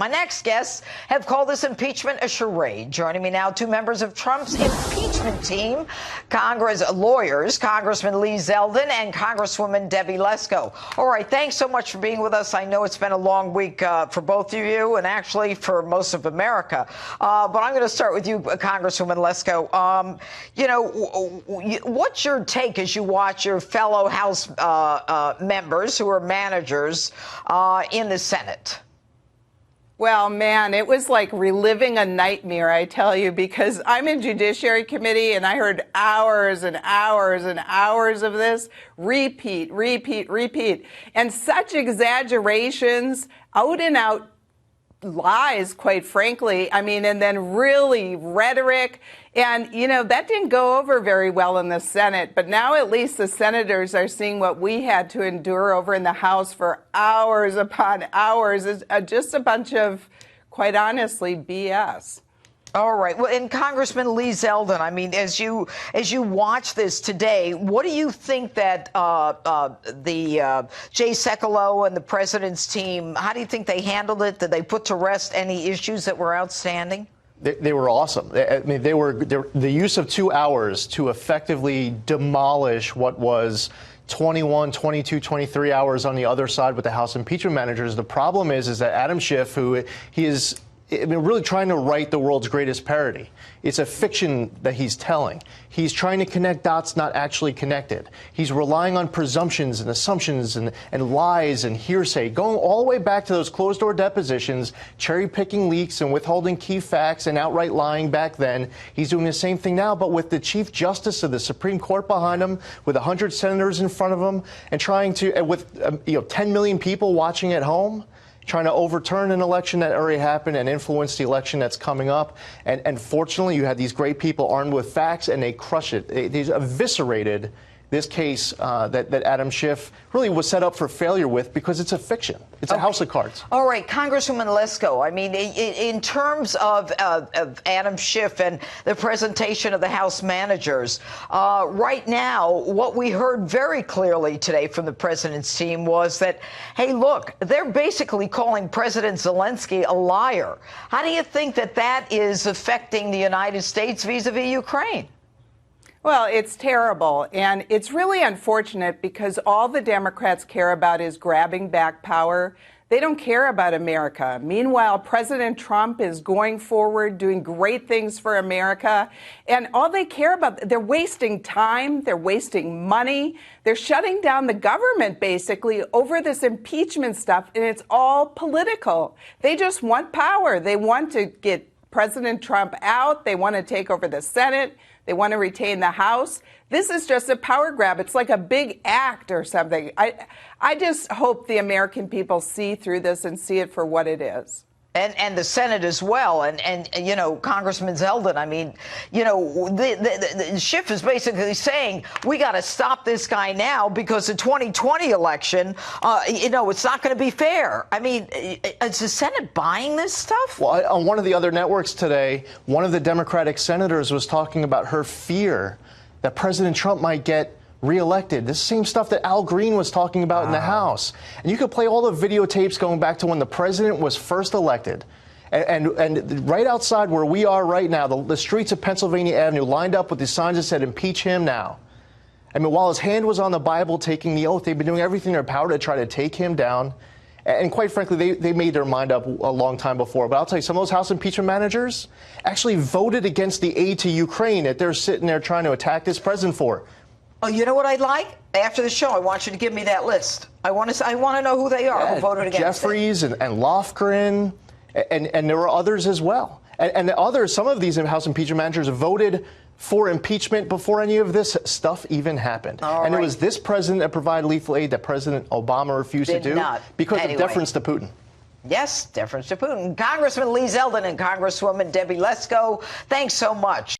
My next guests have called this impeachment a charade. Joining me now, two members of Trump's impeachment team, Congress lawyers, Congressman Lee Zeldin and Congresswoman Debbie Lesko. All right, thanks so much for being with us. I know it's been a long week for both of you and actually for most of America. But I'm going to start with you, Congresswoman Lesko. What's your take as you watch your fellow House members who are managers in the Senate? Well, man, it was like reliving a nightmare, I tell you, because I'm in Judiciary Committee and I heard hours and hours and hours of this. Repeat. And such exaggerations, out and out lies, quite frankly. I mean, and then really rhetoric. And, that didn't go over very well in the Senate. But now at least the senators are seeing what we had to endure over in the House for hours upon hours. It's just a bunch of, quite honestly, BS. All right. Well, and Congressman Lee Zeldin, I mean, as you watch this today, what do you think that Jay Sekulow and the president's team, how do you think they handled it? Did they put to rest any issues that were outstanding? They were awesome. I mean, they were the use of 2 hours to effectively demolish what was 21, 22, 23 hours on the other side with the House impeachment managers. The problem is that Adam Schiff, he is really trying to write the world's greatest parody. It's a fiction that he's telling. He's trying to connect dots not actually connected. He's relying on presumptions and assumptions and lies and hearsay, going all the way back to those closed-door depositions, cherry-picking leaks and withholding key facts and outright lying back then. He's doing the same thing now, but with the Chief Justice of the Supreme Court behind him, with 100 senators in front of him, and trying to, with 10 million people watching at home, trying to overturn an election that already happened and influence the election that's coming up. And fortunately, you had these great people armed with facts, and they crush it. They eviscerated this case that Adam Schiff really was set up for failure with, because it's a fiction. It's a house of cards. All right, Congresswoman Lesko, I mean, in terms of Adam Schiff and the presentation of the House managers, right now, what we heard very clearly today from the president's team was that, hey, look, they're basically calling President Zelensky a liar. How do you think that is affecting the United States vis-a-vis Ukraine? Well, it's terrible, and it's really unfortunate because all the Democrats care about is grabbing back power. They don't care about America. Meanwhile, President Trump is going forward, doing great things for America, and all they care about, they're wasting time, they're wasting money, they're shutting down the government, basically, over this impeachment stuff, and it's all political. They just want power. They want to get President Trump out. They want to take over the Senate. They want to retain the House. This is just a power grab. It's like a big act or something. I just hope the American people see through this and see it for what it is. And the Senate as well. And Congressman Zeldin, I mean, the Schiff is basically saying we got to stop this guy now because the 2020 election, it's not going to be fair. I mean, is the Senate buying this stuff? Well, on one of the other networks today, one of the Democratic senators was talking about her fear that President Trump might get reelected. This same stuff that Al Green was talking about in the House. And you could play all the videotapes going back to when the president was first elected. And right outside where we are right now, the streets of Pennsylvania Avenue lined up with the signs that said, "Impeach him now." I mean, while his hand was on the Bible taking the oath, they've been doing everything in their power to try to take him down. And quite frankly, they made their mind up a long time before. But I'll tell you, some of those House impeachment managers actually voted against the aid to Ukraine that they're sitting there trying to attack this president for. Oh, you know what I'd like? After the show, I want you to give me that list. I want to know who they are who voted against Jeffries and Lofgren, and there were others as well. And the others, some of these House impeachment managers voted for impeachment before any of this stuff even happened. It was this president that provided lethal aid that President Obama refused to do because of deference to Putin. Yes, deference to Putin. Congressman Lee Zeldin and Congresswoman Debbie Lesko, thanks so much.